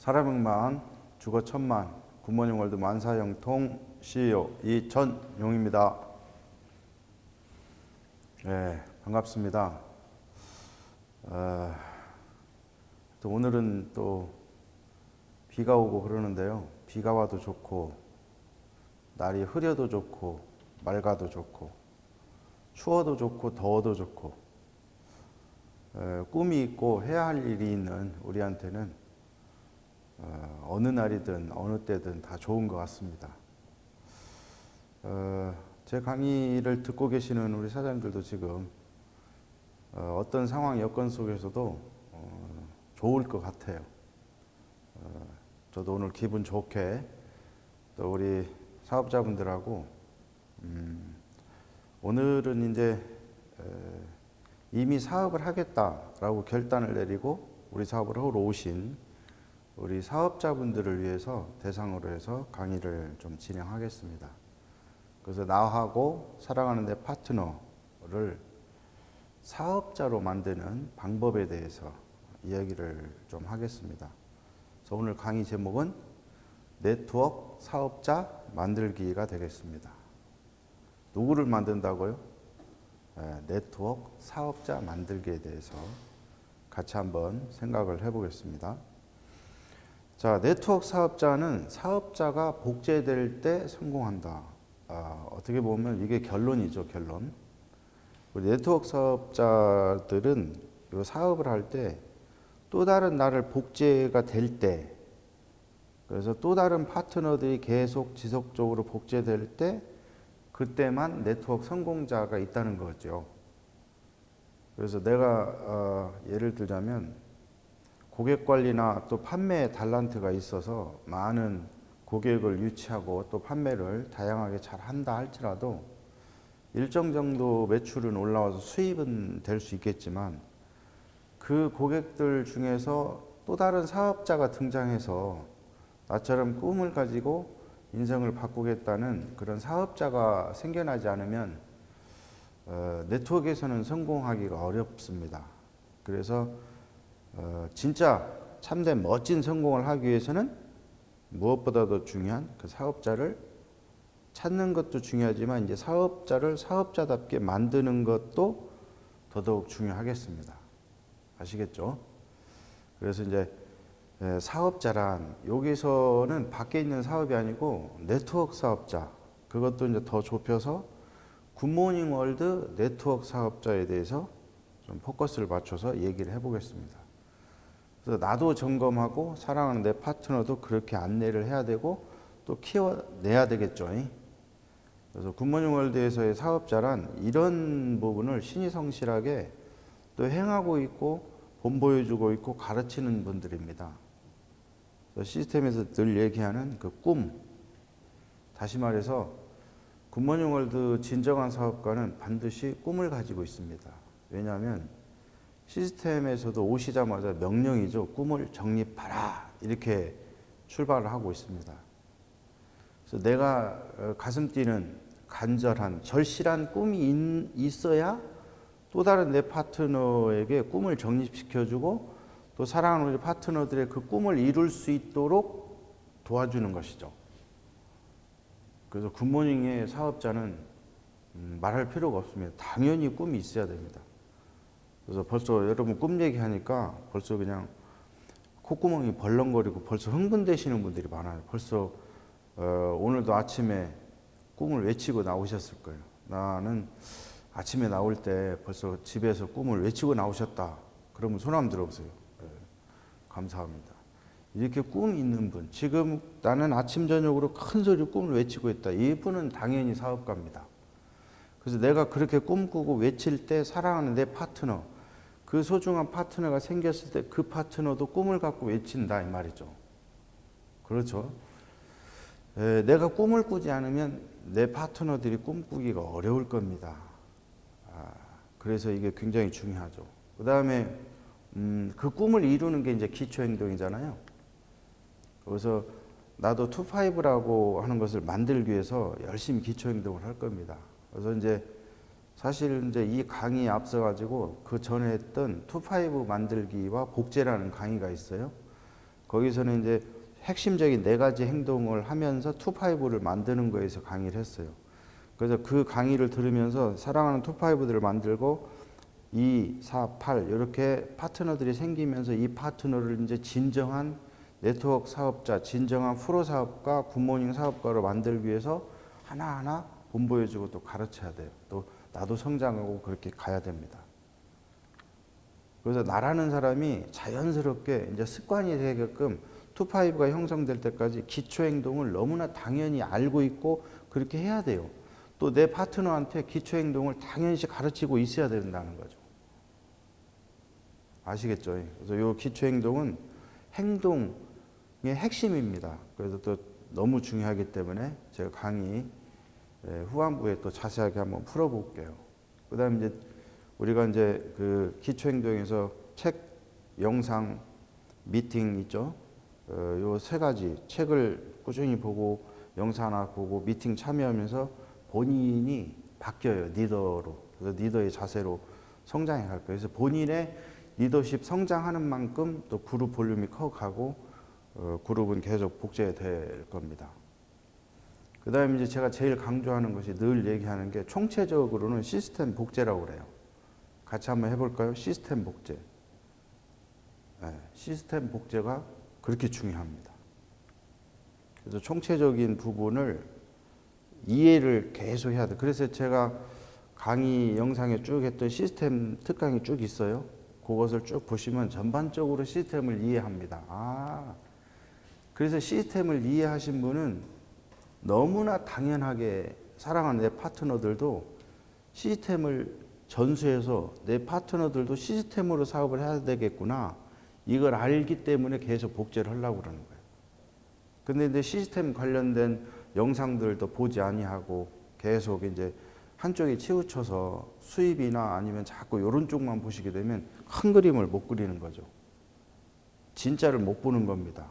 살아백만 주거 천만 굿모닝 월드 만사형통 CEO 이전용입니다. 네, 반갑습니다. 또 오늘은 또 비가 오고 그러는데요. 비가 와도 좋고 날이 흐려도 좋고 맑아도 좋고 추워도 좋고 더워도 좋고 꿈이 있고 해야 할 일이 있는 우리한테는 어느 날이든 어느 때든 다 좋은 것 같습니다. 제 강의를 듣고 계시는 우리 사장님들도 지금 어떤 상황 여건 속에서도 좋을 것 같아요. 저도 오늘 기분 좋게 또 우리 사업자분들하고 오늘은 이제 이미 사업을 하겠다라고 결단을 내리고 우리 사업을 하러 오신 우리 사업자분들을 위해서 대상으로 해서 강의를 좀 진행하겠습니다. 그래서 나하고 사랑하는 내 파트너를 사업자로 만드는 방법에 대해서 이야기를 좀 하겠습니다. 그래서 오늘 강의 제목은 네트워크 사업자 만들기가 되겠습니다. 누구를 만든다고요? 네트워크 사업자 만들기에 대해서 같이 한번 생각을 해보겠습니다. 자, 네트워크 사업자는 사업자가 복제될 때 성공한다. 어떻게 보면 이게 결론이죠, 결론. 우리 네트워크 사업자들은 이 사업을 할 때 또 다른 나를 복제가 될 때, 그래서 또 다른 파트너들이 계속 지속적으로 복제될 때 그때만 네트워크 성공자가 있다는 거죠. 그래서 내가 예를 들자면 고객 관리나 또 판매에 달란트가 있어서 많은 고객을 유치하고 또 판매를 다양하게 잘 한다 할지라도 일정 정도 매출은 올라와서 수입은 될 수 있겠지만 그 고객들 중에서 또 다른 사업자가 등장해서 나처럼 꿈을 가지고 인생을 바꾸겠다는 그런 사업자가 생겨나지 않으면 네트워크에서는 성공하기가 어렵습니다. 그래서 진짜 참된 멋진 성공을 하기 위해서는 무엇보다도 중요한 그 사업자를 찾는 것도 중요하지만 이제 사업자를 사업자답게 만드는 것도 더더욱 중요하겠습니다. 아시겠죠? 그래서 이제 사업자란 여기서는 밖에 있는 사업이 아니고 네트워크 사업자, 그것도 이제 더 좁혀서 굿모닝 월드 네트워크 사업자에 대해서 좀 포커스를 맞춰서 얘기를 해보겠습니다. 그래서 나도 점검하고 사랑하는 내 파트너도 그렇게 안내를 해야 되고 또 키워내야 되겠죠. 그래서 굿모닝 월드에서의 사업자란 이런 부분을 신이 성실하게 또 행하고 있고 본보여주고 있고 가르치는 분들입니다. 시스템에서 늘 얘기하는 그 꿈, 다시 말해서 굿모닝 월드 진정한 사업가는 반드시 꿈을 가지고 있습니다. 왜냐하면 시스템에서도 오시자마자 명령이죠. 꿈을 정립하라 이렇게 출발을 하고 있습니다. 그래서 내가 가슴 뛰는 간절한 절실한 꿈이 있어야 또 다른 내 파트너에게 꿈을 정립시켜주고 또 사랑하는 우리 파트너들의 그 꿈을 이룰 수 있도록 도와주는 것이죠. 그래서 굿모닝의 사업자는 말할 필요가 없습니다. 당연히 꿈이 있어야 됩니다. 그래서 벌써 여러분 꿈 얘기하니까 벌써 그냥 콧구멍이 벌렁거리고 벌써 흥분되시는 분들이 많아요. 벌써 오늘도 아침에 꿈을 외치고 나오셨을 거예요. 나는 아침에 나올 때 벌써 집에서 꿈을 외치고 나오셨다. 그러면 손 한번 들어보세요. 감사합니다. 이렇게 꿈이 있는 분, 지금 나는 아침 저녁으로 큰 소리로 꿈을 외치고 있다. 이분은 당연히 사업가입니다. 그래서 내가 그렇게 꿈꾸고 외칠 때 사랑하는 내 파트너, 그 소중한 파트너가 생겼을 때 그 파트너도 꿈을 갖고 외친다 이 말이죠. 그렇죠. 내가 꿈을 꾸지 않으면 내 파트너들이 꿈꾸기가 어려울 겁니다. 그래서 이게 굉장히 중요하죠. 그 다음에 그 꿈을 이루는 게 이제 기초행동이잖아요. 그래서 나도 2-5라고 하는 것을 만들기 위해서 열심히 기초행동을 할 겁니다. 그래서 이제 사실 이제 이 강의에 앞서가지고 그 전에 했던 2-5 만들기와 복제라는 강의가 있어요. 거기서는 이제 핵심적인 4가지 행동을 하면서 투파이브를 만드는 거에서 강의를 했어요. 그래서 그 강의를 들으면서 사랑하는 투파이브들을 만들고 2, 4, 8 이렇게 파트너들이 생기면서 이 파트너를 이제 진정한 네트워크 사업자, 진정한 프로 사업가, 굿모닝 사업가로 만들기 위해서 하나하나 본보여주고 또 가르쳐야 돼요. 또 나도 성장하고 그렇게 가야 됩니다. 그래서 나라는 사람이 자연스럽게 이제 습관이 되게끔 투파이브가 형성될 때까지 기초 행동을 너무나 당연히 알고 있고 그렇게 해야 돼요. 또 내 파트너한테 기초 행동을 당연시 가르치고 있어야 된다는 거죠. 아시겠죠? 그래서 이 기초 행동은 행동의 핵심입니다. 그래서 또 너무 중요하기 때문에 제가 강의 후반부에 또 자세하게 한번 풀어볼게요. 그다음에 이제 우리가 이제 그 기초 행동에서 책, 영상, 미팅 있죠. 요 3가지 책을 꾸준히 보고 영상 하나 보고 미팅 참여하면서 본인이 바뀌어요. 리더로. 그래서 리더의 자세로 성장해 갈 거예요. 그래서 본인의 리더십 성장하는 만큼 또 그룹 볼륨이 커가고 그룹은 계속 복제될 겁니다. 그 다음에 이제 제가 제일 강조하는 것이 늘 얘기하는 게 총체적으로는 시스템 복제라고 그래요. 같이 한번 해볼까요? 시스템 복제. 네, 시스템 복제가 그렇게 중요합니다. 그래서 총체적인 부분을 이해를 계속 해야 돼. 그래서 제가 강의 영상에 쭉 했던 시스템 특강이 쭉 있어요. 그것을 쭉 보시면 전반적으로 시스템을 이해합니다. 그래서 시스템을 이해하신 분은 너무나 당연하게 사랑하는 내 파트너들도 시스템을 전수해서 내 파트너들도 시스템으로 사업을 해야 되겠구나. 이걸 알기 때문에 계속 복제를 하려고 그러는 거예요. 근데 이제 시스템 관련된 영상들도 보지 아니하고 계속 이제 한쪽에 치우쳐서 수입이나 아니면 자꾸 이런 쪽만 보시게 되면 큰 그림을 못 그리는 거죠. 진짜를 못 보는 겁니다.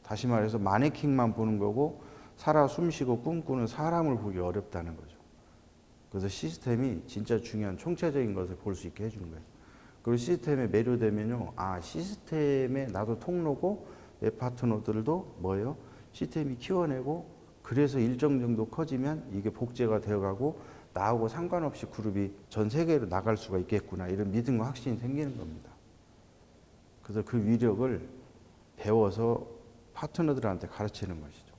다시 말해서 마네킹만 보는 거고 살아 숨쉬고 꿈꾸는 사람을 보기 어렵다는 거죠. 그래서 시스템이 진짜 중요한 총체적인 것을 볼 수 있게 해주는 거예요. 그리고 시스템에 매료되면요, 시스템에 나도 통로고 내 파트너들도 뭐예요? 시스템이 키워내고 그래서 일정 정도 커지면 이게 복제가 되어가고 나하고 상관없이 그룹이 전 세계로 나갈 수가 있겠구나 이런 믿음과 확신이 생기는 겁니다. 그래서 그 위력을 배워서 파트너들한테 가르치는 것이죠.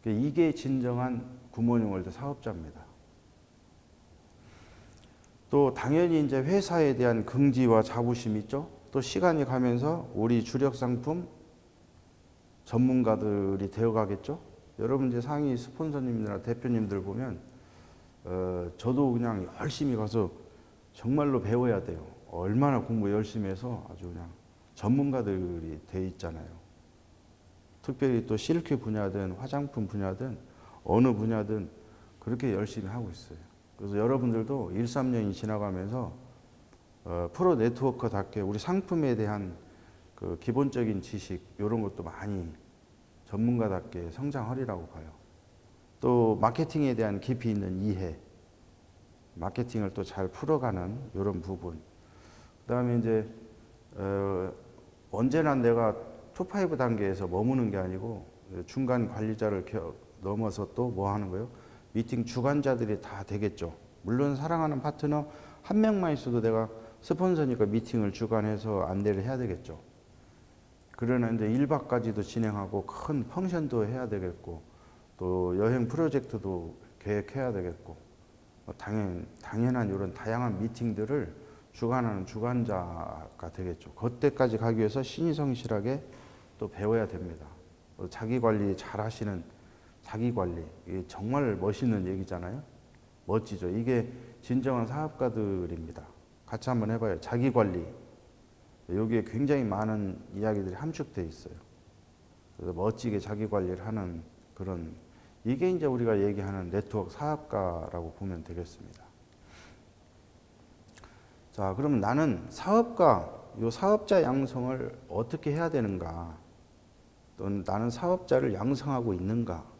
이게 진정한 굿모닝 월드 사업자입니다. 또 당연히 이제 회사에 대한 긍지와 자부심 있죠. 또 시간이 가면서 우리 주력 상품 전문가들이 되어가겠죠. 여러분 이제 상위 스폰서님들이나 대표님들 보면 저도 그냥 열심히 가서 정말로 배워야 돼요. 얼마나 공부 열심히 해서 아주 그냥 전문가들이 돼 있잖아요. 특별히 또 실크 분야든 화장품 분야든 어느 분야든 그렇게 열심히 하고 있어요. 그래서 여러분들도 1, 3년이 지나가면서 프로 네트워커답게 우리 상품에 대한 그 기본적인 지식 이런 것도 많이 전문가답게 성장하리라고 봐요. 또 마케팅에 대한 깊이 있는 이해, 마케팅을 또 잘 풀어가는 이런 부분. 그다음에 이제 언제나 내가 투5 단계에서 머무는 게 아니고 중간 관리자를 넘어서 또 뭐 하는 거예요? 미팅 주관자들이 다 되겠죠. 물론 사랑하는 파트너 한 명만 있어도 내가 스폰서니까 미팅을 주관해서 안내를 해야 되겠죠. 그러나 이제 1박까지도 진행하고 큰 펑션도 해야 되겠고 또 여행 프로젝트도 계획해야 되겠고 당연한 이런 다양한 미팅들을 주관하는 주관자가 되겠죠. 그때까지 가기 위해서 신이 성실하게 또 배워야 됩니다. 자기 관리 잘 하시는 자기 관리, 이게 정말 멋있는 얘기잖아요. 멋지죠. 이게 진정한 사업가들입니다. 같이 한번 해봐요. 자기 관리. 여기에 굉장히 많은 이야기들이 함축되어 있어요. 그래서 멋지게 자기 관리를 하는 그런 이게 이제 우리가 얘기하는 네트워크 사업가라고 보면 되겠습니다. 자, 그러면 나는 사업가, 요 사업자 양성을 어떻게 해야 되는가? 또는 나는 사업자를 양성하고 있는가?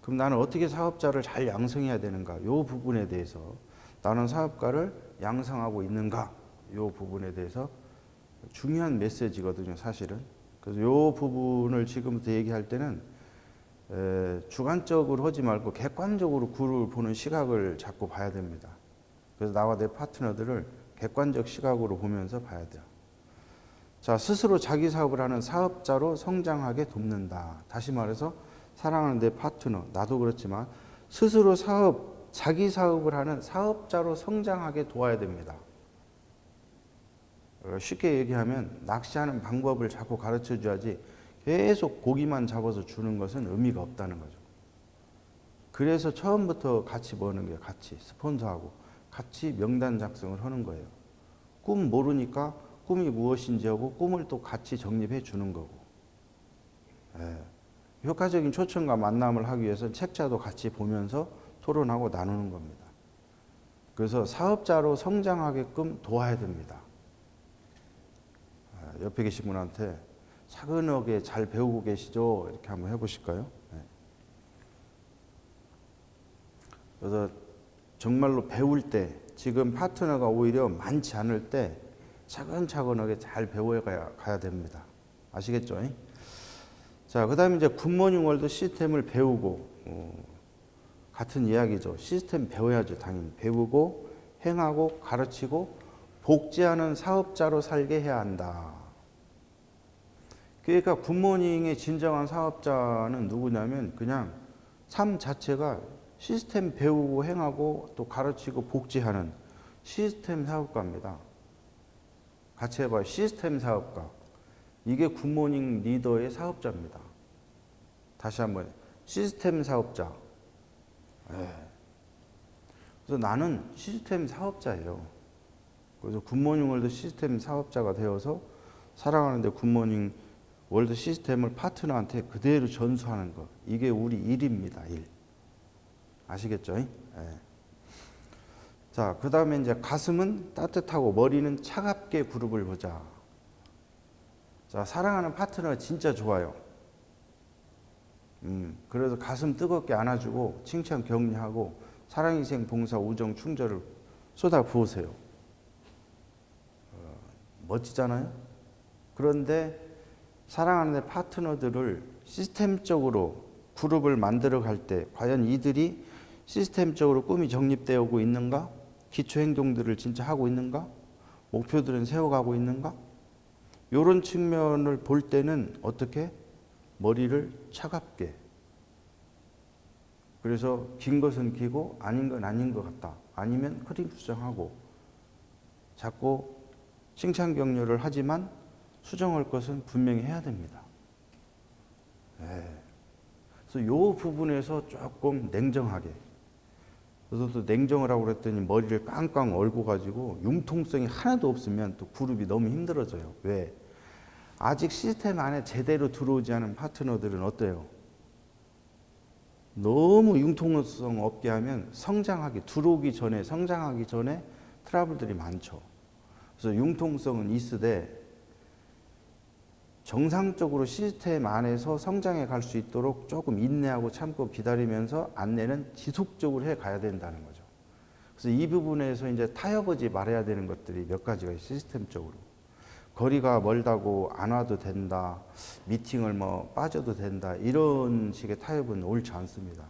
그럼 나는 어떻게 사업자를 잘 양성해야 되는가? 요 부분에 대해서 나는 사업가를 양성하고 있는가? 요 부분에 대해서 중요한 메시지거든요, 사실은. 그래서 요 부분을 지금부터 얘기할 때는 주관적으로 하지 말고 객관적으로 그룹을 보는 시각을 자꾸 봐야 됩니다. 그래서 나와 내 파트너들을 객관적 시각으로 보면서 봐야 돼요. 자, 스스로 자기 사업을 하는 사업자로 성장하게 돕는다. 다시 말해서 사랑하는 내 파트너, 나도 그렇지만 스스로 자기 사업을 하는 사업자로 성장하게 도와야 됩니다. 쉽게 얘기하면 낚시하는 방법을 자꾸 가르쳐 줘야지 계속 고기만 잡아서 주는 것은 의미가 없다는 거죠. 그래서 처음부터 같이 버는 게 같이 스폰서하고 같이 명단 작성을 하는 거예요. 꿈 모르니까 꿈이 무엇인지 하고 꿈을 또 같이 정립해 주는 거고. 효과적인 초청과 만남을 하기 위해서 책자도 같이 보면서 토론하고 나누는 겁니다. 그래서 사업자로 성장하게끔 도와야 됩니다. 옆에 계신 분한테 차근하게 잘 배우고 계시죠? 이렇게 한번 해보실까요? 그래서 정말로 배울 때 지금 파트너가 오히려 많지 않을 때 차근차근하게 잘 배워가야 됩니다. 아시겠죠? 자, 그 다음에 이제 굿모닝 월드 시스템을 배우고, 같은 이야기죠. 시스템 배워야죠. 당연히. 배우고, 행하고, 가르치고, 복지하는 사업자로 살게 해야 한다. 그러니까 굿모닝의 진정한 사업자는 누구냐면 그냥 삶 자체가 시스템 배우고 행하고 또 가르치고 복지하는 시스템 사업가입니다. 같이 해봐요. 시스템 사업가. 이게 굿모닝 리더의 사업자입니다. 다시 한번 시스템 사업자. 그래서 나는 시스템 사업자예요. 그래서 굿모닝 월드 시스템 사업자가 되어서 살아가는데 굿모닝 월드 시스템을 파트너한테 그대로 전수하는 것. 이게 우리 일입니다. 일. 아시겠죠? 자, 그 다음에 이제 가슴은 따뜻하고 머리는 차갑게 그룹을 보자. 자, 사랑하는 파트너 진짜 좋아요. 그래서 가슴 뜨겁게 안아주고 칭찬 격려하고 사랑희생 봉사 우정 충절을 쏟아 부으세요. 멋지잖아요. 그런데 사랑하는 내 파트너들을 시스템적으로 그룹을 만들어 갈 때 과연 이들이 시스템적으로 꿈이 정립되어 오고 있는가? 기초 행동들을 진짜 하고 있는가? 목표들은 세워가고 있는가? 이런 측면을 볼 때는 어떻게? 머리를 차갑게. 그래서 긴 것은 기고 아닌 건 아닌 것 같다. 아니면 흐림 수정하고 자꾸 칭찬 격려를 하지만 수정할 것은 분명히 해야 됩니다. 그래서 이 부분에서 조금 냉정하게. 그래서 또 냉정을 하고 그랬더니 머리를 깡깡 얼고 가지고 융통성이 하나도 없으면 또 그룹이 너무 힘들어져요. 왜? 아직 시스템 안에 제대로 들어오지 않은 파트너들은 어때요? 너무 융통성 없게 하면 성장하기 전에 트러블들이 많죠. 그래서 융통성은 있으되 정상적으로 시스템 안에서 성장해 갈 수 있도록 조금 인내하고 참고 기다리면서 안내는 지속적으로 해 가야 된다는 거죠. 그래서 이 부분에서 이제 타협하지 말아야 되는 것들이 몇 가지가 있어요. 시스템적으로. 거리가 멀다고 안 와도 된다. 미팅을 뭐 빠져도 된다. 이런 식의 타협은 옳지 않습니다.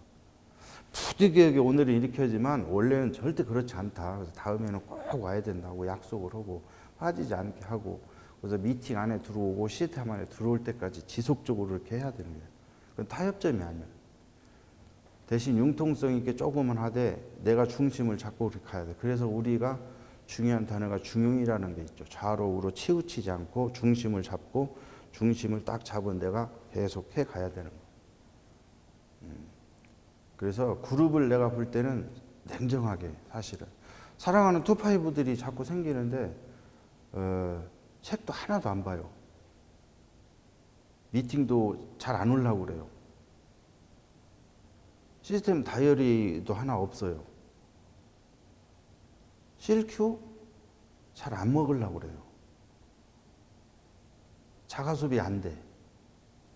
부득이하게 오늘은 이렇게 하지만 원래는 절대 그렇지 않다. 그래서 다음에는 꼭 와야 된다고 약속을 하고 빠지지 않게 하고 그래서 미팅 안에 들어오고 시스템 안에 들어올 때까지 지속적으로 이렇게 해야 되는 거예요. 그건 타협점이 아니에요. 대신 융통성 있게 조금은 하되 내가 중심을 잡고 그렇게 가야 돼. 그래서 우리가 중요한 단어가 중용이라는 게 있죠. 좌로 우로 치우치지 않고 중심을 잡고 중심을 딱 잡은 데가 계속 해 가야 되는 거예요. 그래서 그룹을 내가 볼 때는 냉정하게 사실은 사랑하는 투파이브들이 자꾸 생기는데 책도 하나도 안 봐요. 미팅도 잘 안 오려고 그래요. 시스템 다이어리도 하나 없어요. CLQ 잘 안 먹으려고 그래요. 자가수비 안 돼.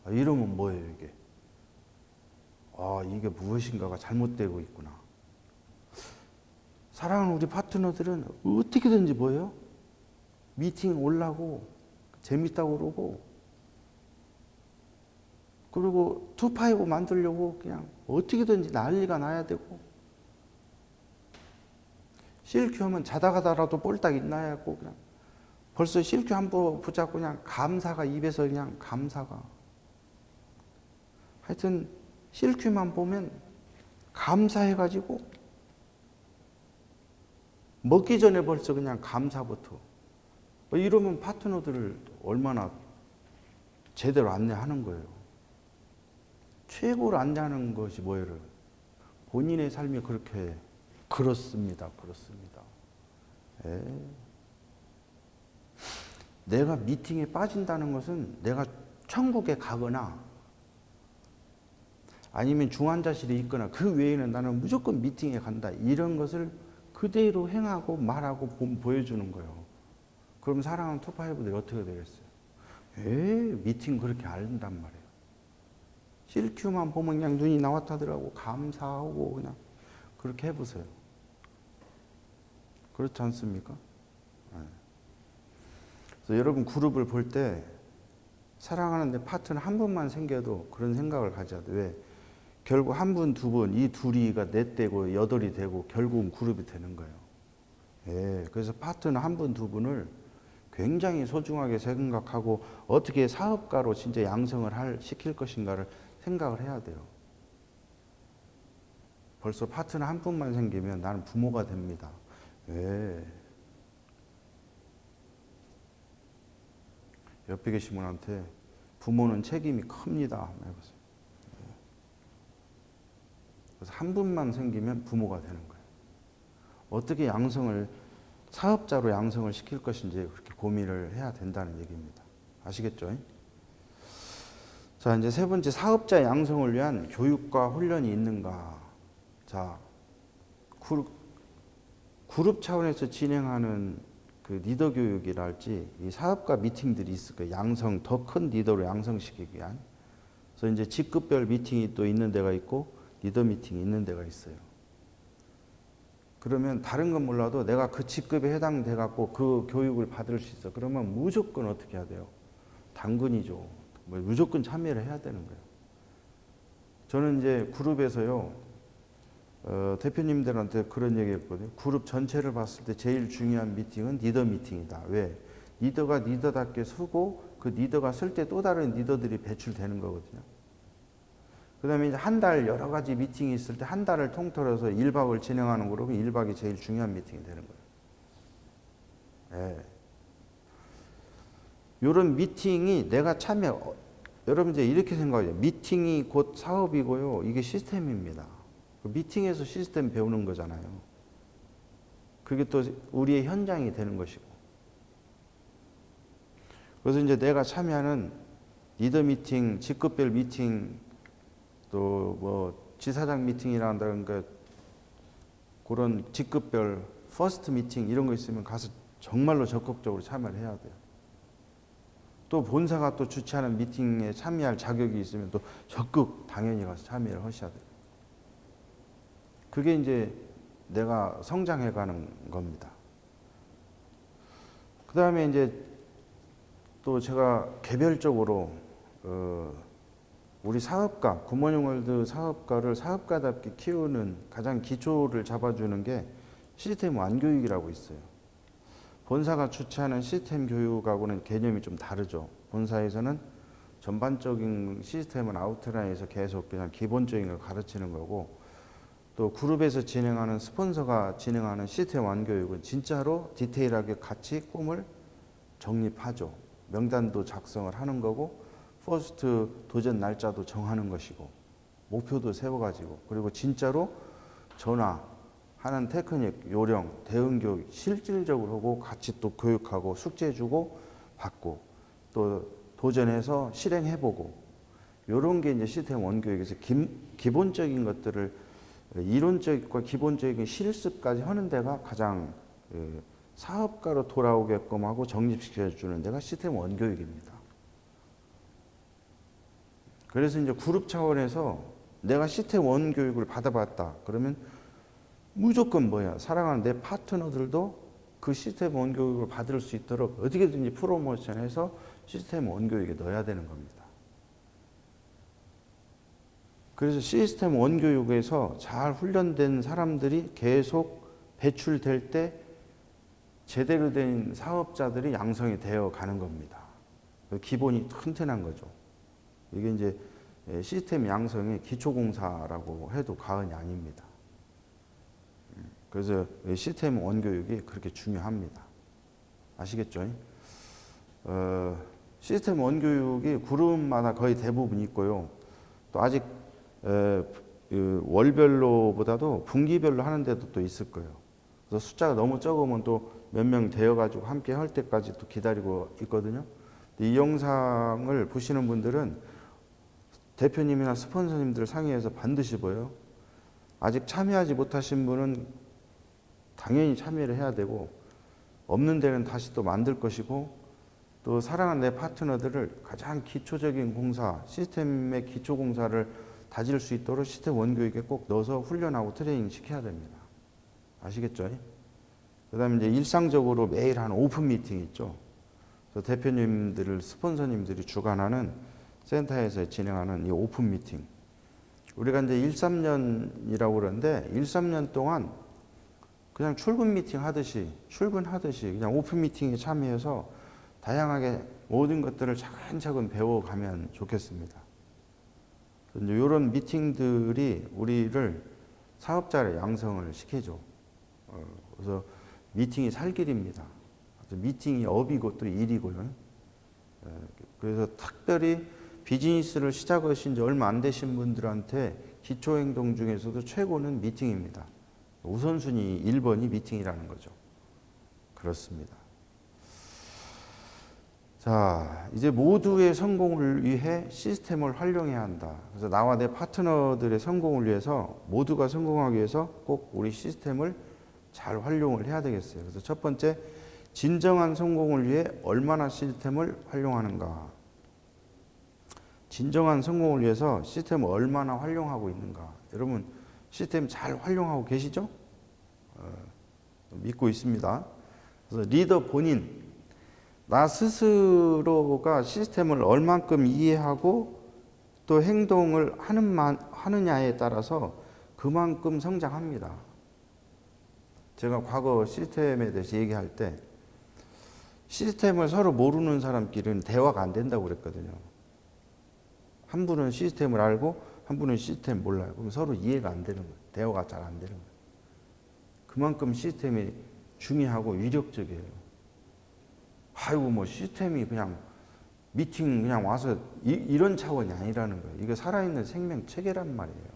이러면 뭐예요 이게? 이게 무엇인가가 잘못되고 있구나. 사랑하는 우리 파트너들은 어떻게든지 뭐예요? 미팅 올라고 재밌다고 그러고 그리고 투파이브 만들려고 그냥 어떻게든지 난리가 나야 되고, CLQ 하면 자다 가다라도 볼딱 일어나야 하고, 그냥 벌써 CLQ 한 번 붙잡고 그냥 감사가 입에서 그냥 감사가. 하여튼 CLQ만 보면 감사해가지고 먹기 전에 벌써 그냥 감사부터. 이러면 파트너들을 얼마나 제대로 안내하는 거예요. 최고로 안내하는 것이 뭐예요? 본인의 삶이 그렇게 그렇습니다. 그렇습니다. 예. 내가 미팅에 빠진다는 것은 내가 천국에 가거나 아니면 중환자실에 있거나 그 외에는 나는 무조건 미팅에 간다. 이런 것을 그대로 행하고 말하고 보여주는 거예요. 그럼 사랑하는 투파이브들이 어떻게 되겠어요? 미팅 그렇게 알린단 말이에요. CLQ만 보면 그냥 눈이 나왔다더라고. 감사하고 그냥 그렇게 해보세요. 그렇지 않습니까? 네. 그래서 여러분 그룹을 볼 때 사랑하는 내 파트너 한 분만 생겨도 그런 생각을 가져야 돼. 왜? 결국 한 분, 두 분, 이 둘이가 넷되고 여덟이 되고 결국은 그룹이 되는 거예요. 예, 그래서 파트너 한 분, 두 분을 굉장히 소중하게 생각하고 어떻게 사업가로 진짜 양성을 시킬 것인가를 생각을 해야 돼요. 벌써 파트너 한 분만 생기면 나는 부모가 됩니다. 왜? 옆에 계신 분한테 부모는 책임이 큽니다. 해보세요. 그래서 한 분만 생기면 부모가 되는 거예요. 어떻게 양성을 사업자로 양성을 시킬 것인지 그렇게 고민을 해야 된다는 얘기입니다. 아시겠죠? 자, 이제 세 번째, 사업자 양성을 위한 교육과 훈련이 있는가? 자, 그룹 차원에서 진행하는 그 리더 교육이랄지 이 사업가 미팅들이 있을 거예요. 양성, 더 큰 리더로 양성시키기 위한. 그래서 이제 직급별 미팅이 또 있는 데가 있고 리더 미팅이 있는 데가 있어요. 그러면 다른 건 몰라도 내가 그 직급에 해당돼 갖고 그 교육을 받을 수 있어. 그러면 무조건 어떻게 해야 돼요? 당근이죠. 무조건 참여를 해야 되는 거예요. 저는 이제 그룹에서요, 대표님들한테 그런 얘기 했거든요. 그룹 전체를 봤을 때 제일 중요한 미팅은 리더 미팅이다. 왜? 리더가 리더답게 서고 그 리더가 쓸 때 또 다른 리더들이 배출되는 거거든요. 그 다음에 이제 한 달 여러 가지 미팅이 있을 때 한 달을 통틀어서 1박을 진행하는 그룹은 1박이 제일 중요한 미팅이 되는 거예요. 예. 이런 미팅이 내가 여러분 이제 이렇게 생각해요. 미팅이 곧 사업이고요. 이게 시스템입니다. 미팅에서 시스템 배우는 거잖아요. 그게 또 우리의 현장이 되는 것이고. 그래서 이제 내가 참여하는 리더 미팅, 직급별 미팅, 또 뭐 지사장 미팅이라든가 그런 직급별 퍼스트 미팅 이런 거 있으면 가서 정말로 적극적으로 참여를 해야 돼요. 또 본사가 또 주최하는 미팅에 참여할 자격이 있으면 또 적극 당연히 가서 참여를 하셔야 돼요. 그게 이제 내가 성장해가는 겁니다. 그 다음에 이제 또 제가 개별적으로 우리 사업가, 굿모닝월드 사업가를 사업가답게 키우는 가장 기초를 잡아주는 게 시스템 완교육이라고 있어요. 본사가 주최하는 시스템 교육하고는 개념이 좀 다르죠. 본사에서는 전반적인 시스템은 아웃라인에서 계속 그냥 기본적인 걸 가르치는 거고, 또 그룹에서 진행하는 스폰서가 진행하는 시스템 완교육은 진짜로 디테일하게 같이 꿈을 정립하죠. 명단도 작성을 하는 거고, 퍼스트 도전 날짜도 정하는 것이고, 목표도 세워가지고, 그리고 진짜로 전화하는 테크닉, 요령, 대응 교육 실질적으로 하고 같이 또 교육하고 숙제 주고 받고 또 도전해서 실행해보고, 이런 게 이제 시스템 원교육에서 기본적인 것들을 이론적과 기본적인 실습까지 하는 데가 가장 사업가로 돌아오게끔 하고 정립시켜주는 데가 시스템 원교육입니다. 그래서 이제 그룹 차원에서 내가 시스템 원교육을 받아봤다. 그러면 무조건 뭐야? 사랑하는 내 파트너들도 그 시스템 원교육을 받을 수 있도록 어떻게든지 프로모션해서 시스템 원교육에 넣어야 되는 겁니다. 그래서 시스템 원교육에서 잘 훈련된 사람들이 계속 배출될 때 제대로 된 사업자들이 양성이 되어 가는 겁니다. 기본이 튼튼한 거죠. 이게 이제 시스템 양성의 기초공사라고 해도 과언이 아닙니다. 그래서 시스템 원교육이 그렇게 중요합니다. 아시겠죠? 시스템 원교육이 그룹마다 거의 대부분 있고요. 또 아직 월별로보다도 분기별로 하는 데도 또 있을 거예요. 그래서 숫자가 너무 적으면 또 몇 명 되어가지고 함께 할 때까지 또 기다리고 있거든요. 이 영상을 보시는 분들은 대표님이나 스폰서님들 상의해서 반드시 보여요. 아직 참여하지 못하신 분은 당연히 참여를 해야 되고, 없는 데는 다시 또 만들 것이고, 또 사랑하는 내 파트너들을 가장 기초적인 공사, 시스템의 기초 공사를 다질 수 있도록 시스템 원교육에 꼭 넣어서 훈련하고 트레이닝 시켜야 됩니다. 아시겠죠? 그 다음에 이제 일상적으로 매일 한 오픈 미팅 있죠. 그래서 대표님들을, 스폰서님들이 주관하는 센터에서 진행하는 이 오픈 미팅. 우리가 이제 13년이라고 그러는데 13년 동안 그냥 출근 미팅 하듯이, 출근하듯이 그냥 오픈 미팅에 참여해서 다양하게 모든 것들을 차근차근 배워가면 좋겠습니다. 이제 이런 미팅들이 우리를 사업자의 양성을 시켜줘. 그래서 미팅이 살 길입니다. 미팅이 업이고 또 일이고요. 그래서 특별히 비즈니스를 시작하신 지 얼마 안 되신 분들한테 기초행동 중에서도 최고는 미팅입니다. 우선순위 1번이 미팅이라는 거죠. 그렇습니다. 자, 이제 모두의 성공을 위해 시스템을 활용해야 한다. 그래서 나와 내 파트너들의 성공을 위해서, 모두가 성공하기 위해서 꼭 우리 시스템을 잘 활용을 해야 되겠어요. 그래서 첫 번째, 진정한 성공을 위해 얼마나 시스템을 활용하는가. 진정한 성공을 위해서 시스템을 얼마나 활용하고 있는가. 여러분, 시스템 잘 활용하고 계시죠? 믿고 있습니다. 그래서 리더 본인, 나 스스로가 시스템을 얼만큼 이해하고 또 행동을 하느냐에 따라서 그만큼 성장합니다. 제가 과거 시스템에 대해서 얘기할 때 시스템을 서로 모르는 사람끼리는 대화가 안 된다고 그랬거든요. 한 분은 시스템을 알고 한 분은 시스템 몰라요. 그럼 서로 이해가 안 되는 거예요. 대화가 잘 안 되는 거예요. 그만큼 시스템이 중요하고 위력적이에요. 아이고 뭐 시스템이 그냥 미팅 그냥 와서 이런 차원이 아니라는 거예요. 이게 살아있는 생명 체계란 말이에요.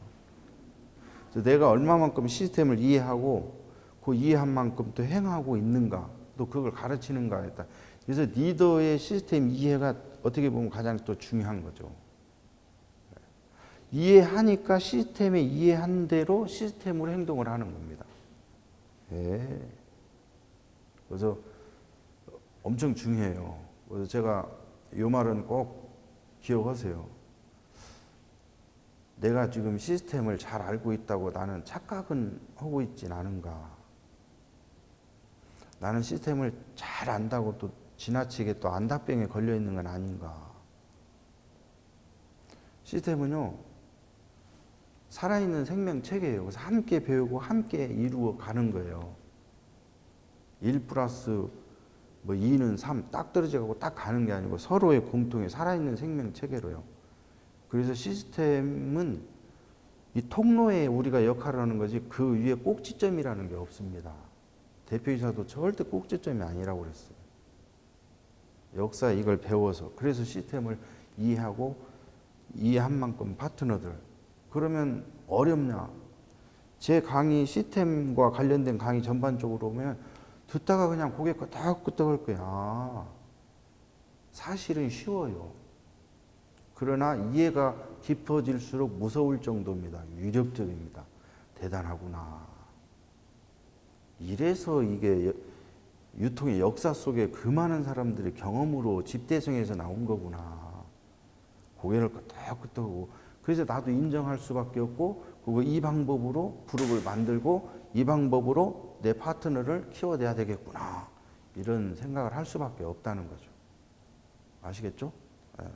그래서 내가 얼마만큼 시스템을 이해하고 그 이해한 만큼 또 행하고 있는가, 또 그걸 가르치는가에 따라. 그래서 리더의 시스템 이해가 어떻게 보면 가장 또 중요한 거죠. 이해하니까 시스템에 이해한 대로 시스템으로 행동을 하는 겁니다. 예. 그래서 엄청 중요해요. 그래서 제가 이 말은 꼭 기억하세요. 내가 지금 시스템을 잘 알고 있다고 나는 착각은 하고 있진 않은가. 나는 시스템을 잘 안다고 또 지나치게 또 안다병에 걸려 있는 건 아닌가. 시스템은요, 살아있는 생명 체계예요. 그래서 함께 배우고 함께 이루어 가는 거예요. 1 플러스 뭐 2는 3 딱 떨어져가고 딱 가는 게 아니고 서로의 공통의 살아있는 생명 체계로요. 그래서 시스템은 이 통로에 우리가 역할을 하는 거지 그 위에 꼭지점이라는 게 없습니다. 대표이사도 절대 꼭지점이 아니라고 그랬어요. 역사에 이걸 배워서. 그래서 시스템을 이해하고 이해한 만큼 파트너들. 그러면 어렵냐? 제 강의 시스템과 관련된 강의 전반적으로 보면 듣다가 그냥 고개 끄덕끄덕할 거야. 사실은 쉬워요. 그러나 이해가 깊어질수록 무서울 정도입니다. 위력적입니다. 대단하구나. 이래서 이게 유통의 역사 속에 그 많은 사람들이 경험으로 집대성에서 나온 거구나. 고개를 끄덕끄덕하고. 그래서 나도 인정할 수밖에 없고, 그리고 이 방법으로 그룹을 만들고 이 방법으로 내 파트너를 키워내야 되겠구나. 이런 생각을 할 수밖에 없다는 거죠. 아시겠죠? 네.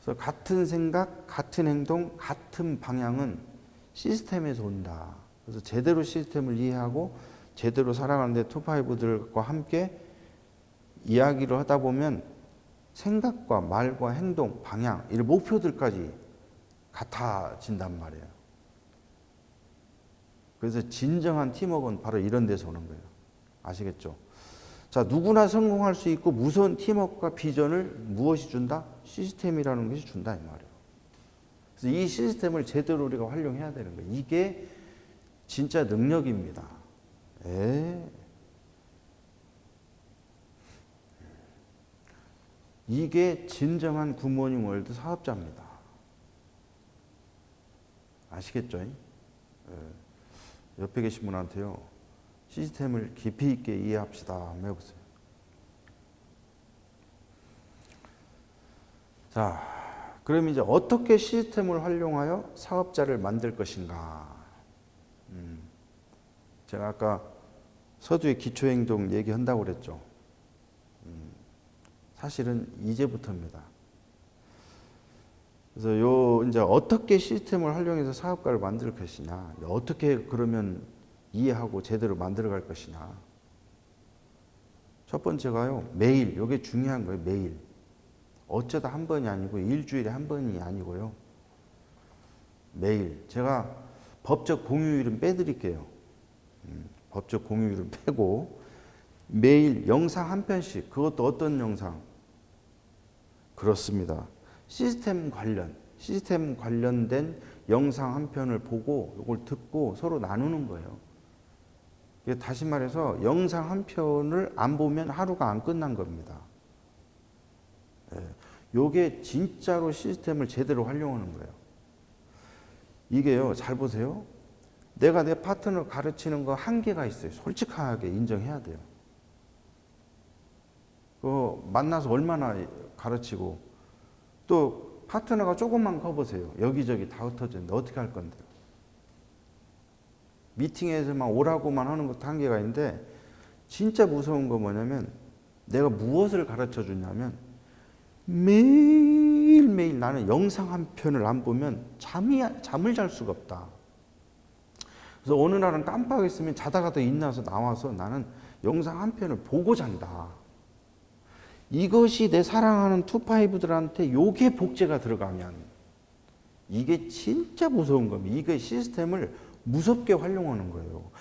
그래서 같은 생각, 같은 행동, 같은 방향은 시스템에서 온다. 그래서 제대로 시스템을 이해하고 제대로 살아가는데 투파이브들과 함께 이야기를 하다 보면 생각과 말과 행동, 방향, 이런 목표들까지 같아진단 말이에요. 그래서 진정한 팀워크는 바로 이런 데서 오는 거예요. 아시겠죠? 자, 누구나 성공할 수 있고 무서운 팀워크와 비전을 무엇이 준다? 시스템이라는 것이 준다 이 말이에요. 그래서 이 시스템을 제대로 우리가 활용해야 되는 거예요. 이게 진짜 능력입니다. 이게 진정한 굿모닝 월드 사업자입니다. 아시겠죠? 옆에 계신 분한테요. 시스템을 깊이 있게 이해합시다. 한번 해보세요. 자, 그럼 이제 어떻게 시스템을 활용하여 사업자를 만들 것인가? 제가 아까 서두의 기초행동 얘기한다고 그랬죠. 사실은 이제부터입니다. 그래서 이제 어떻게 시스템을 활용해서 사업가를 만들 것이냐, 어떻게 그러면 이해하고 제대로 만들어갈 것이냐. 첫 번째가요, 매일. 이게 중요한 거예요. 매일. 어쩌다 한 번이 아니고 일주일에 한 번이 아니고요. 매일. 제가 법적 공휴일은 빼드릴게요. 법적 공휴일은 빼고 매일 영상 한 편씩. 그것도 어떤 영상? 그렇습니다. 시스템 관련된 영상 한 편을 보고 이걸 듣고 서로 나누는 거예요. 다시 말해서 영상 한 편을 안 보면 하루가 안 끝난 겁니다. 이게 진짜로 시스템을 제대로 활용하는 거예요. 이게요, 잘 보세요. 내가 내 파트너 가르치는 거 한계가 있어요. 솔직하게 인정해야 돼요. 만나서 얼마나 가르치고 또 파트너가 조금만 커보세요. 여기저기 다 흩어졌는데 어떻게 할 건데요? 미팅에서만 오라고만 하는 것도 한계가 있는데 진짜 무서운 거 뭐냐면 내가 무엇을 가르쳐 주냐면 매일매일 나는 영상 한 편을 안 보면 잠을 잘 수가 없다. 그래서 어느 날은 깜빡했으면 자다가도 일어나서 나와서 나는 영상 한 편을 보고 잔다. 이것이 내 사랑하는 투파이브들한테 요게 복제가 들어가면 이게 진짜 무서운 겁니다. 이게 시스템을 무섭게 활용하는 거예요.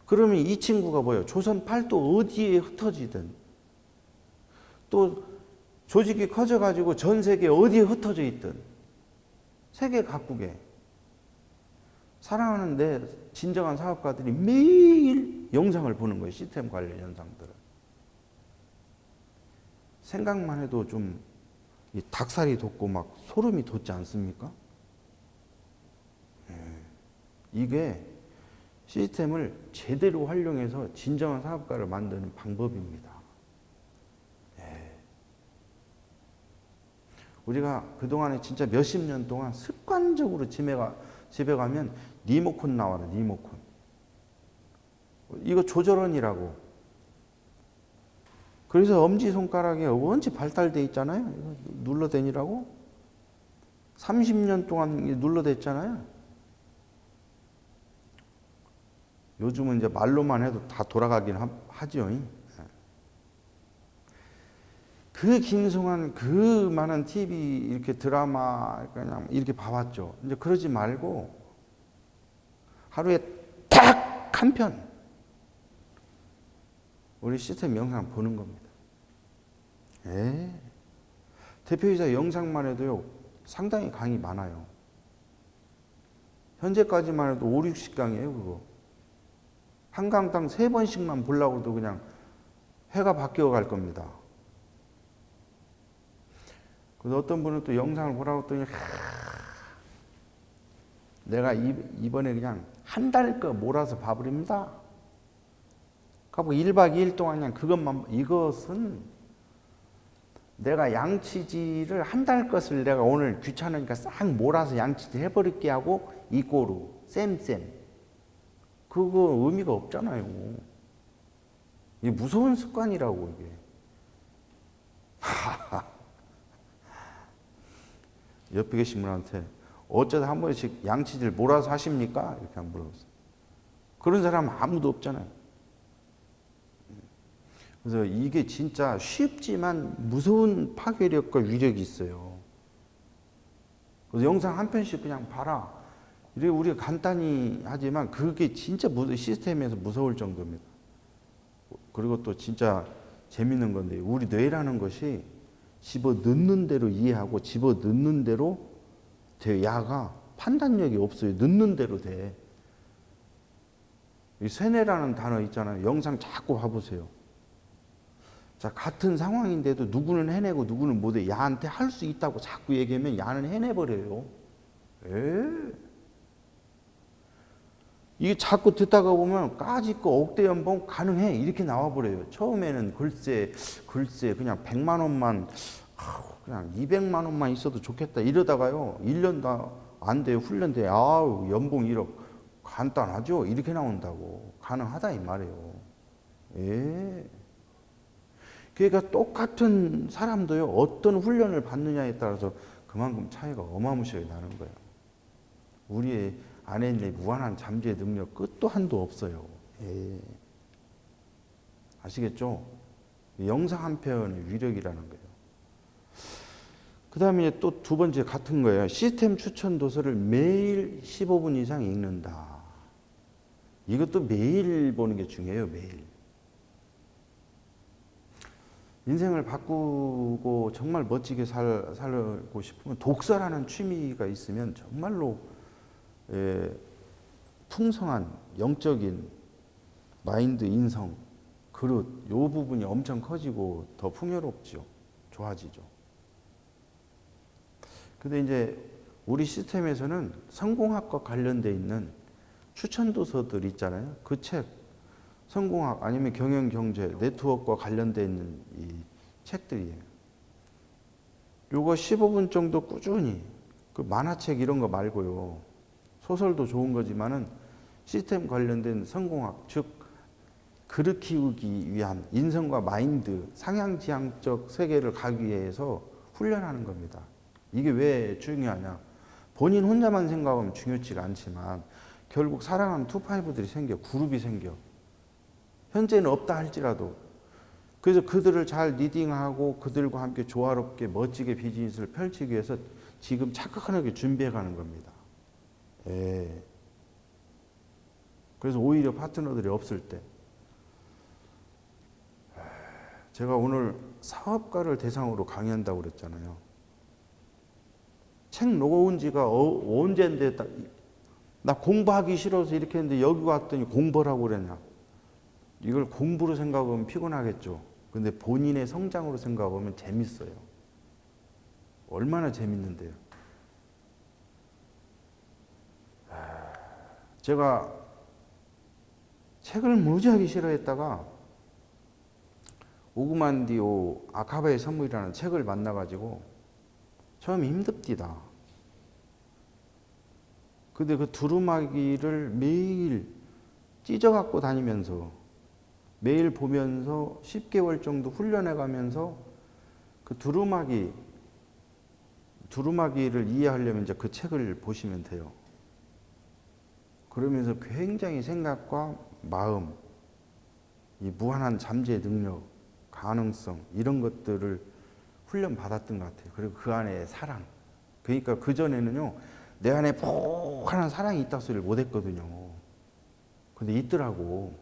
그러면 이 친구가 뭐예요? 조선 팔도 어디에 흩어지든 또 조직이 커져가지고 전 세계 어디에 흩어져 있든 세계 각국에 사랑하는 내 진정한 사업가들이 매일 영상을 보는 거예요. 시스템 관련 영상들을. 생각만 해도 좀 닭살이 돋고 막 소름이 돋지 않습니까? 이게 시스템을 제대로 활용해서 진정한 사업가를 만드는 방법입니다. 우리가 그동안에 진짜 몇십 년 동안 습관적으로 집에 가면 리모컨 나와라, 리모컨. 이거 조절원이라고. 그래서 엄지손가락에 원체 발달돼 있잖아요. 이거 눌러대니라고. 30년 동안 눌러댔잖아요. 요즘은 이제 말로만 해도 다 돌아가긴 하죠. 그 긴송한 그 많은 TV 이렇게 드라마 그냥 이렇게 봐왔죠. 이제 그러지 말고 하루에 딱 한 편 우리 시스템 영상 보는 겁니다. 대표이사 영상만 해도요 상당히 강의 많아요. 현재까지만 해도 5, 60강이에요 그거. 한 강당 3번씩만 보려고 해도 그냥 해가 바뀌어 갈 겁니다. 그래서 어떤 분은 또 영상을 보라고 했더니 내가 이번에 그냥 한 달 거 몰아서 봐버립니다. 하고 1박 2일 동안 그냥 그것만, 이것은 내가 양치질을 한 달 것을 내가 오늘 귀찮으니까 싹 몰아서 양치질 해버릴게 하고 이꼬루, 쌤. 그거 의미가 없잖아요. 이게 무서운 습관이라고 이게. 옆에 계신 분한테 어쩌다 한 번씩 양치질 몰아서 하십니까? 이렇게 한 물어봤어요. 그런 사람 아무도 없잖아요. 그래서 이게 진짜 쉽지만 무서운 파괴력과 위력이 있어요. 그래서 영상 한 편씩 그냥 봐라. 이렇게 우리가 간단히 하지만 그게 진짜 시스템에서 무서울 정도입니다. 그리고 또 진짜 재밌는 건데 우리 뇌라는 것이 집어 넣는 대로 이해하고 집어 넣는 대로 돼. 야가 판단력이 없어요. 넣는 대로 돼. 이 세뇌라는 단어 있잖아요. 영상 자꾸 봐보세요. 자, 같은 상황인데도 누구는 해내고 누구는 못해. 야한테 할 수 있다고 자꾸 얘기하면 야는 해내버려요. 이게 자꾸 듣다가 보면 까짓 거 억대 연봉 가능해 이렇게 나와버려요. 처음에는 글쎄 그냥 100만 원만 그냥 200만 원만 있어도 좋겠다 이러다가요 1년 다 안 돼요. 훈련돼. 아우 연봉 1억 간단하죠. 이렇게 나온다고. 가능하다 이 말이에요. 그러니까 똑같은 사람도요 어떤 훈련을 받느냐에 따라서 그만큼 차이가 어마무시하게 나는 거예요. 우리의 안에 있는 무한한 잠재의 능력 끝도 한도 없어요. 아시겠죠? 영상 한 편의 위력이라는 거예요. 그 다음에 또 두 번째 같은 거예요. 시스템 추천 도서를 매일 15분 이상 읽는다. 이것도 매일 보는 게 중요해요. 매일. 인생을 바꾸고 정말 멋지게 살고 싶으면 독서라는 취미가 있으면 정말로 풍성한 영적인 마인드, 인성, 그릇 이 부분이 엄청 커지고 더 풍요롭죠. 좋아지죠. 근데 이제 우리 시스템에서는 성공학과 관련돼 있는 추천 도서들 있잖아요. 그 책, 성공학 아니면 경영, 경제, 네트워크와 관련돼 있는 이 책들이에요. 요거 15분 정도 꾸준히 그 만화책 이런 거 말고요. 소설도 좋은 거지만은 시스템 관련된 성공학, 즉 그릇 키우기 위한 인성과 마인드, 상향지향적 세계를 가기 위해서 훈련하는 겁니다. 이게 왜 중요하냐? 본인 혼자만 생각하면 중요치가 않지만 결국 사랑하는 투파이브들이 생겨, 그룹이 생겨. 현재는 없다 할지라도. 그래서 그들을 잘 리딩하고 그들과 함께 조화롭게 멋지게 비즈니스를 펼치기 위해서 지금 착각하게 준비해 가는 겁니다. 그래서 오히려 파트너들이 없을 때 제가 오늘 사업가를 대상으로 강의한다고 그랬잖아요. 책 놓은 지가 언젠데 나 공부하기 싫어서 이렇게 했는데 여기 왔더니 공부라고 그러냐. 이걸 공부로 생각하면 피곤하겠죠. 근데 본인의 성장으로 생각하면 재밌어요. 얼마나 재밌는데요. 제가 책을 무지하게 싫어했다가 오그만디오 아카바의 선물이라는 책을 만나가지고 처음에 힘듭디다. 근데 그 두루마기를 매일 찢어갖고 다니면서 매일 보면서 10개월 정도 훈련해 가면서 그 두루마기를 이해하려면 이제 그 책을 보시면 돼요. 그러면서 굉장히 생각과 마음, 이 무한한 잠재의 능력, 가능성 이런 것들을 훈련 받았던 것 같아요. 그리고 그 안에 사랑. 그러니까 그 전에는요 내 안에 폭한한 사랑이 있다 소리를 못 했거든요. 근데 있더라고.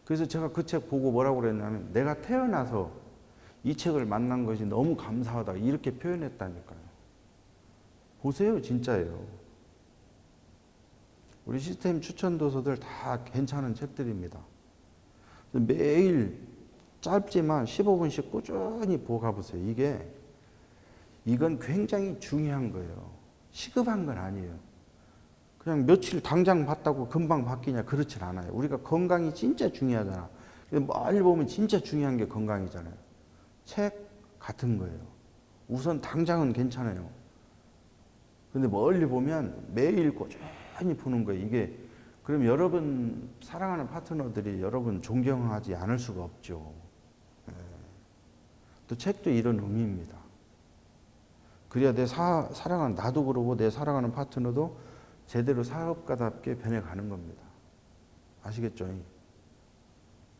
그래서 제가 그 책 보고 뭐라고 그랬냐면 내가 태어나서 이 책을 만난 것이 너무 감사하다 이렇게 표현했다니까요. 보세요. 진짜예요. 우리 시스템 추천 도서들 다 괜찮은 책들입니다. 매일 짧지만 15분씩 꾸준히 보고 가보세요. 이건 굉장히 중요한 거예요. 시급한 건 아니에요. 그냥 며칠 당장 봤다고 금방 바뀌냐 그렇진 않아요. 우리가 건강이 진짜 중요하잖아. 멀리 보면 진짜 중요한 게 건강이잖아요. 책 같은 거예요. 우선 당장은 괜찮아요. 근데 멀리 보면 매일 꾸준히 보는 거예요. 이게 그럼 여러분 사랑하는 파트너들이 여러분 존경하지 않을 수가 없죠. 예. 또 책도 이런 의미입니다. 그래야 내 사랑하는 나도 그러고 내 사랑하는 파트너도 제대로 사업가답게 변해가는 겁니다. 아시겠죠?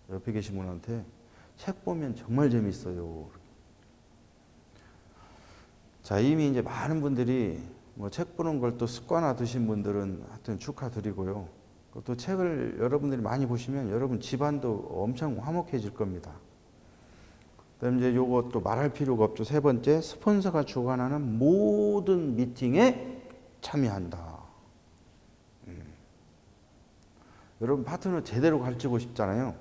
옆에 계신 분한테 책 보면 정말 재밌어요. 자, 이미 이제 많은 분들이 뭐 책 보는 걸 또 습관화 드신 분들은 하여튼 축하드리고요. 또 책을 여러분들이 많이 보시면 여러분 집안도 엄청 화목해질 겁니다. 그다음 이제 요거 또 말할 필요가 없죠. 세 번째, 스폰서가 주관하는 모든 미팅에 참여한다. 여러분 파트너 제대로 가르치고 싶잖아요.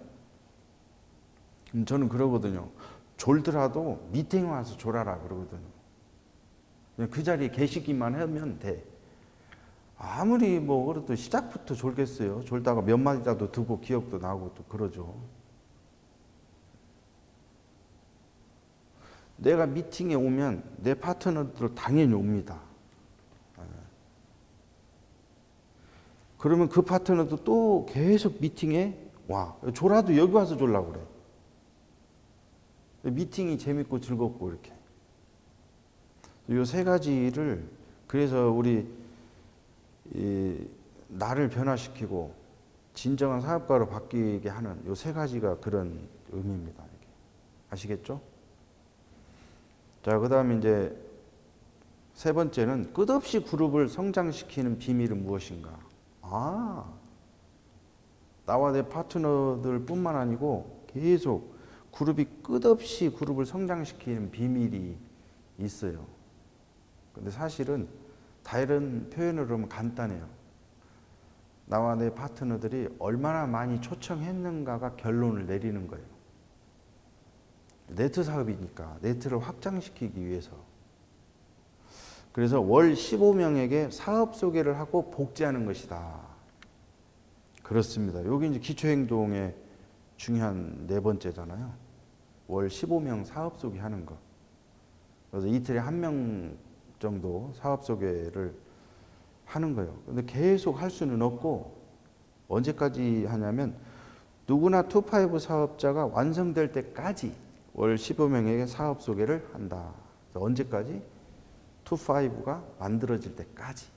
저는 그러거든요. 졸더라도 미팅에 와서 졸아라 그러거든요. 그냥 그 자리에 계시기만 하면 돼. 아무리 뭐 그래도 시작부터 졸겠어요. 졸다가 몇 마디라도 듣고 기억도 나고 또 그러죠. 내가 미팅에 오면 내 파트너들 당연히 옵니다. 그러면 그 파트너도 또 계속 미팅에 와. 졸아도 여기 와서 졸라고 그래. 미팅이 재밌고 즐겁고 이렇게. 이 세 가지를 그래서 우리 나를 변화시키고 진정한 사업가로 바뀌게 하는 이 세 가지가 그런 의미입니다. 이게. 아시겠죠? 자, 그 다음에 이제 세 번째는 끝없이 그룹을 성장시키는 비밀은 무엇인가? 나와 내 파트너들 뿐만 아니고 계속 그룹이 끝없이 그룹을 성장시키는 비밀이 있어요. 근데 사실은 다른 표현으로 하면 간단해요. 나와 내 파트너들이 얼마나 많이 초청했는가가 결론을 내리는 거예요. 네트 사업이니까 네트를 확장시키기 위해서. 그래서 월 15명에게 사업 소개를 하고 복제하는 것이다. 그렇습니다. 여기 이제 기초행동의 중요한 네 번째잖아요. 월 15명 사업 소개하는 거. 그래서 이틀에 1명 정도 사업 소개를 하는 거예요. 근데 계속 할 수는 없고 언제까지 하냐면 누구나 투파이브 사업자가 완성될 때까지 월 15명에게 사업 소개를 한다. 언제까지? 투파이브가 만들어질 때까지.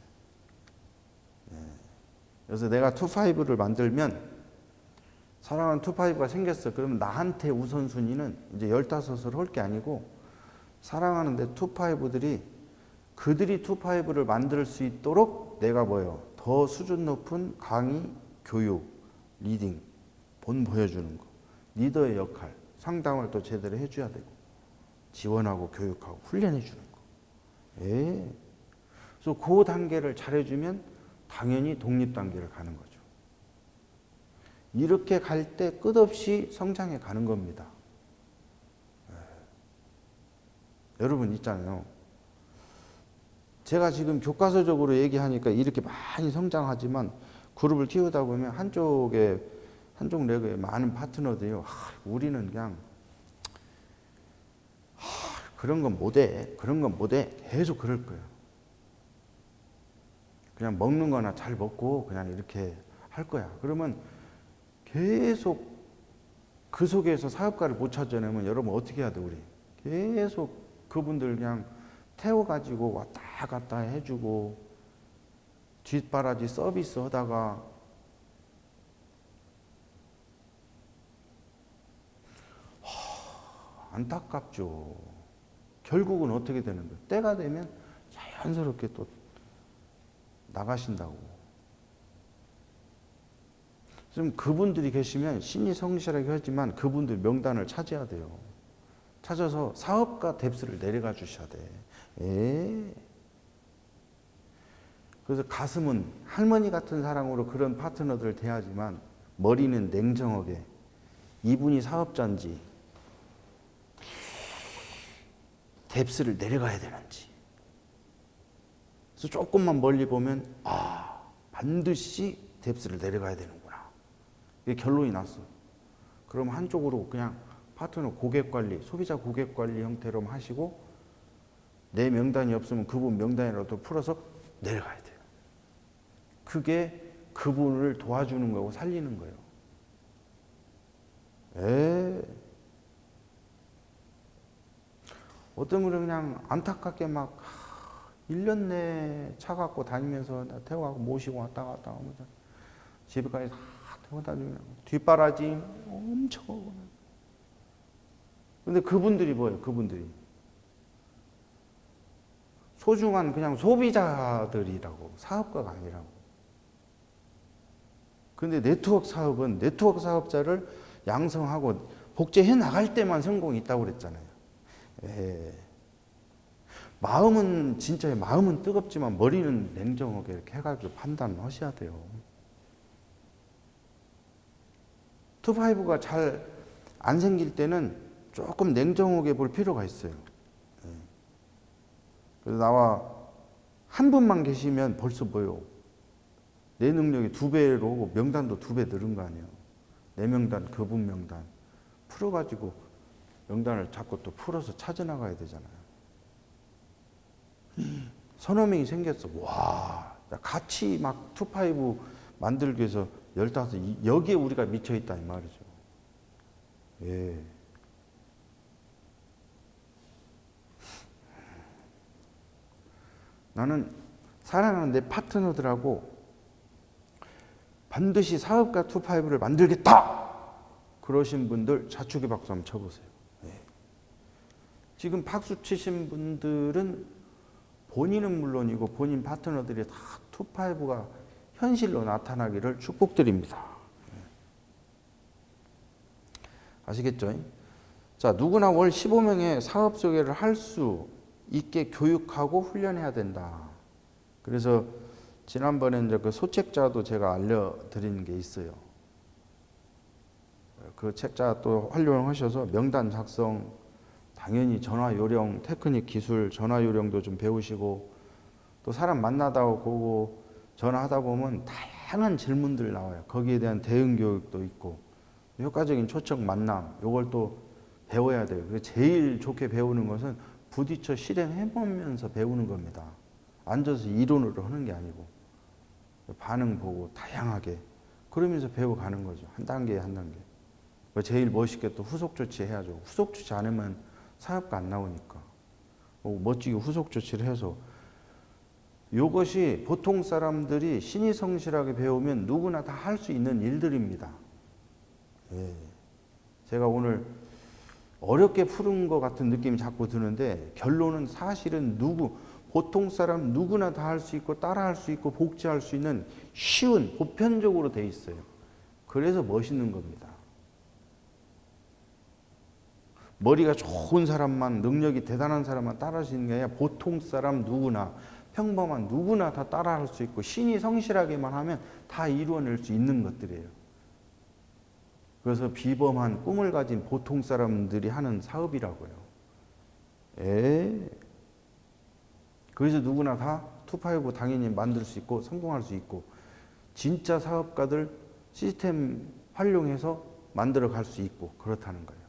그래서 내가 투파이브를 만들면 사랑하는 투파이브가 생겼어. 그러면 나한테 우선순위는 이제 15을 할 게 아니고 사랑하는 내 투파이브들이 그들이 투파이브를 만들 수 있도록 내가 뭐예요? 더 수준 높은 강의, 교육, 리딩, 보여주는 거. 리더의 역할, 상담을 또 제대로 해줘야 되고 지원하고 교육하고 훈련해 주는 거. 그래서 그 단계를 잘해주면 당연히 독립 단계를 가는 거죠. 이렇게 갈 때 끝없이 성장해 가는 겁니다. 여러분 있잖아요. 제가 지금 교과서적으로 얘기하니까 이렇게 많이 성장하지만 그룹을 키우다 보면 한쪽 레그에 많은 파트너들이 우리는 그냥 그런 건 못해. 그런 건 못해. 계속 그럴 거예요. 그냥 먹는 거나 잘 먹고 그냥 이렇게 할 거야. 그러면 계속 그 속에서 사업가를 못 찾아내면 여러분 어떻게 해야 돼, 우리? 계속 그분들 그냥 태워가지고 왔다 갔다 해주고 뒷바라지 서비스 하다가 안타깝죠. 결국은 어떻게 되는 거예요? 때가 되면 자연스럽게 또 나가신다고. 지금 그분들이 계시면 신이 성실하게 하지만 그분들 명단을 찾아야 돼요. 찾아서 사업가 뎁스를 내려가 주셔야 돼. 그래서 가슴은 할머니 같은 사랑으로 그런 파트너들을 대하지만 머리는 냉정하게 이분이 사업자인지 뎁스를 내려가야 되는지. 그래서 조금만 멀리 보면 반드시 뎁스를 내려가야 되는구나. 이게 결론이 났어. 그럼 한쪽으로 그냥 파트너 고객관리, 소비자 고객관리 형태로 하시고 내 명단이 없으면 그분 명단이라도 풀어서 내려가야 돼요. 그게 그분을 도와주는 거고 살리는 거예요. 에 어떤 분은 그냥 안타깝게 막 1년 내에 차 갖고 다니면서 태워가고 모시고 왔다 갔다 하면서 집에까지 다 태워다 주면 뒷바라지 엄청 오고. 근데 그분들이 뭐예요? 그분들이 소중한 그냥 소비자들이라고, 사업가가 아니라고. 근데 네트워크 사업은 네트워크 사업자를 양성하고 복제해 나갈 때만 성공이 있다고 그랬잖아요. 마음은 진짜 마음은 뜨겁지만 머리는 냉정하게 이렇게 해가지고 판단하셔야 돼요. 투파이브가 잘 안 생길 때는 조금 냉정하게 볼 필요가 있어요. 그래서 나와 한 분만 계시면 벌써 뭐요? 내 능력이 2배로 오고 명단도 2배 늘은 거 아니에요. 내 명단, 그분 명단 풀어가지고 명단을 자꾸 또 풀어서 찾아나가야 되잖아요. 서너 명이 생겼어. 와, 같이 막 투파이브 만들기 위해서 15, 여기에 우리가 미쳐있다 이 말이죠. 예. 나는 사랑하는 내 파트너들하고 반드시 사업가 투파이브를 만들겠다! 그러신 분들 자축의 박수 한번 쳐보세요. 예. 지금 박수 치신 분들은 본인은 물론이고 본인 파트너들이 다 투파이브가 현실로 나타나기를 축복드립니다. 아시겠죠? 자, 누구나 월 15명의 사업 소개를 할 수 있게 교육하고 훈련해야 된다. 그래서 지난번에 이제 그 소책자도 제가 알려드리는 게 있어요. 그 책자 또 활용하셔서 명단 작성, 당연히 전화 요령, 테크닉 기술, 전화 요령도 좀 배우시고, 또 사람 만나다 보고 전화하다 보면 다양한 질문들 나와요. 거기에 대한 대응 교육도 있고, 효과적인 초청 만남, 요걸 또 배워야 돼요. 제일 좋게 배우는 것은 부딪혀 실행해보면서 배우는 겁니다. 앉아서 이론으로 하는 게 아니고 반응 보고 다양하게 그러면서 배워가는 거죠. 한 단계 한 단계. 제일 멋있게 또 후속 조치해야죠. 후속 조치 안 하면 사업가 안 나오니까 멋지게 후속 조치를 해서, 이것이 보통 사람들이 신이 성실하게 배우면 누구나 다 할 수 있는 일들입니다. 예. 제가 오늘 어렵게 푸는 것 같은 느낌이 자꾸 드는데 결론은 사실은 보통 사람 누구나 다 할 수 있고 따라 할 수 있고 복제할 수 있는 쉬운 보편적으로 돼 있어요. 그래서 멋있는 겁니다. 머리가 좋은 사람만, 능력이 대단한 사람만 따라 할 수 있는 게 아니라 보통 사람 누구나, 평범한 누구나 다 따라 할 수 있고 신이 성실하게만 하면 다 이루어낼 수 있는 것들이에요. 그래서 비범한 꿈을 가진 보통 사람들이 하는 사업이라고요. 그래서 누구나 다 투파이브 당연히 만들 수 있고 성공할 수 있고, 진짜 사업가들 시스템 활용해서 만들어 갈 수 있고 그렇다는 거예요.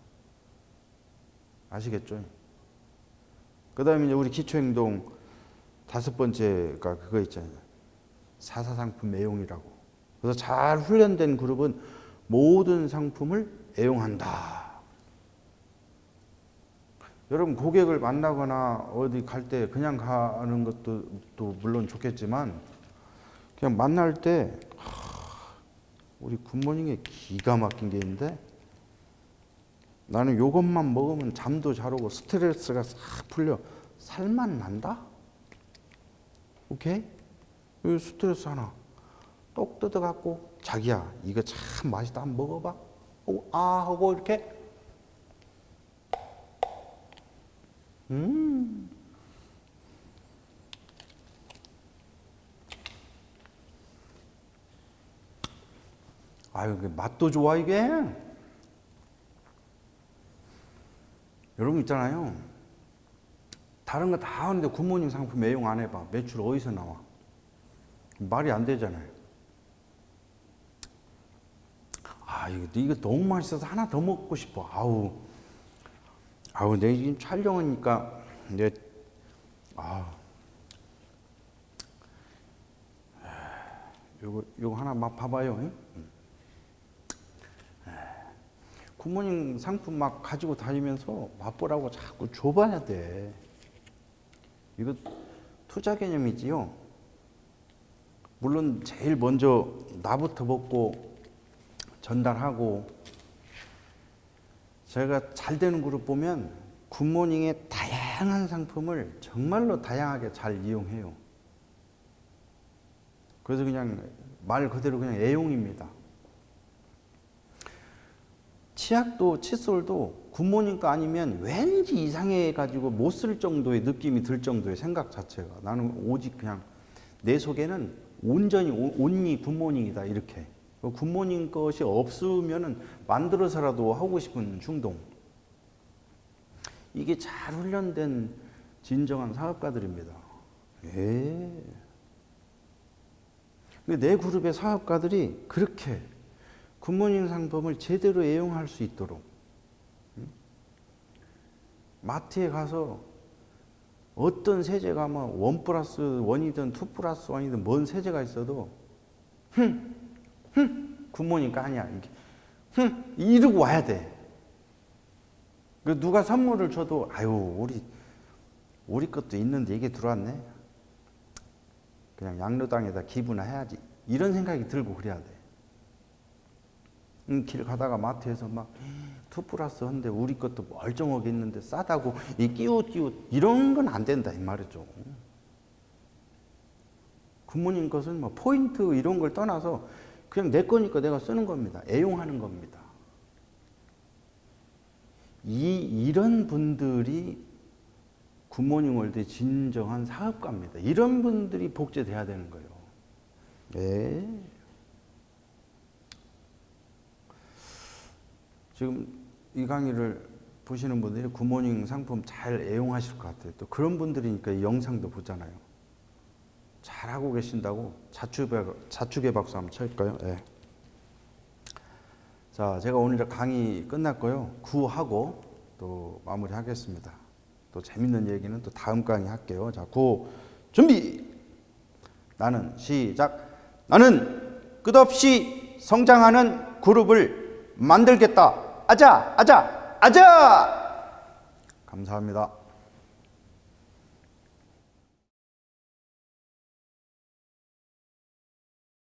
아시겠죠? 그 다음에 이제 우리 기초행동 5번째가 그거 있잖아요. 사사상품 애용이라고. 그래서 잘 훈련된 그룹은 모든 상품을 애용한다. 여러분 고객을 만나거나 어디 갈 때 그냥 가는 것도 또 물론 좋겠지만, 그냥 만날 때 우리 굿모닝에 기가 막힌 게 있는데, 나는 요것만 먹으면 잠도 잘 오고 스트레스가 싹 풀려. 살만 난다? 오케이? 이 스트레스 하나 똑 뜯어갖고, 자기야 이거 참 맛있다 한번 먹어봐. 하고 이렇게 아유 맛도 좋아 이게. 여러분 있잖아요, 다른 거 다 하는데 굿모닝 상품 애용 안 해봐. 매출 어디서 나와? 말이 안 되잖아요. 이거 너무 맛있어서 하나 더 먹고 싶어. 내가 지금 촬영하니까 요거 하나 막 봐봐요. 응? 굿모닝 상품 막 가지고 다니면서 맛보라고 자꾸 줘봐야 돼. 이거 투자 개념이지요. 물론 제일 먼저 나부터 먹고 전달하고, 제가 잘 되는 그룹 보면 굿모닝의 다양한 상품을 정말로 다양하게 잘 이용해요. 그래서 그냥 말 그대로 그냥 애용입니다. 치약도 칫솔도 굿모닝 거 아니면 왠지 이상해가지고 못 쓸 정도의 느낌이 들 정도의 생각 자체가, 나는 오직 그냥 내 속에는 온전히 온리 굿모닝이다 이렇게. 굿모닝 것이 없으면은 만들어서라도 하고 싶은 충동. 이게 잘 훈련된 진정한 사업가들입니다. 예. 내 그룹의 사업가들이 그렇게 굿모닝 상품을 제대로 애용할 수 있도록, 마트에 가서 어떤 세제가 뭐 1+1이든 2+1이든 뭔 세제가 있어도 굿모닝가 아니야 이게 이러고 와야 돼. 누가 선물을 줘도 아유 우리 것도 있는데 이게 들어왔네, 그냥 양로당에다 기부나 해야지, 이런 생각이 들고 그래야 돼. 길 가다가 마트에서 막 2+ 한데 우리 것도 멀쩡하게 있는데 싸다고 이 끼웃 이런 건 안 된다 이 말이죠. 굿모닝 것은 뭐 포인트 이런 걸 떠나서 그냥 내 거니까 내가 쓰는 겁니다. 애용하는 겁니다. 이런 분들이 굿모닝 월드의 진정한 사업가입니다. 이런 분들이 복제돼야 되는 거예요. 네. 지금 이 강의를 보시는 분들이 굿모닝 상품 잘 애용하실 것 같아요. 또 그런 분들이니까 이 영상도 보잖아요. 잘하고 계신다고 자축의 박수 한번 칠까요? 네. 자, 제가 오늘 강의 끝났고요. 9하고 또 마무리하겠습니다. 또 재밌는 얘기는 또 다음 강의 할게요. 자, 9 준비! 나는 시작! 나는 끝없이 성장하는 그룹을 만들겠다. 아자! 아자! 아자! 감사합니다.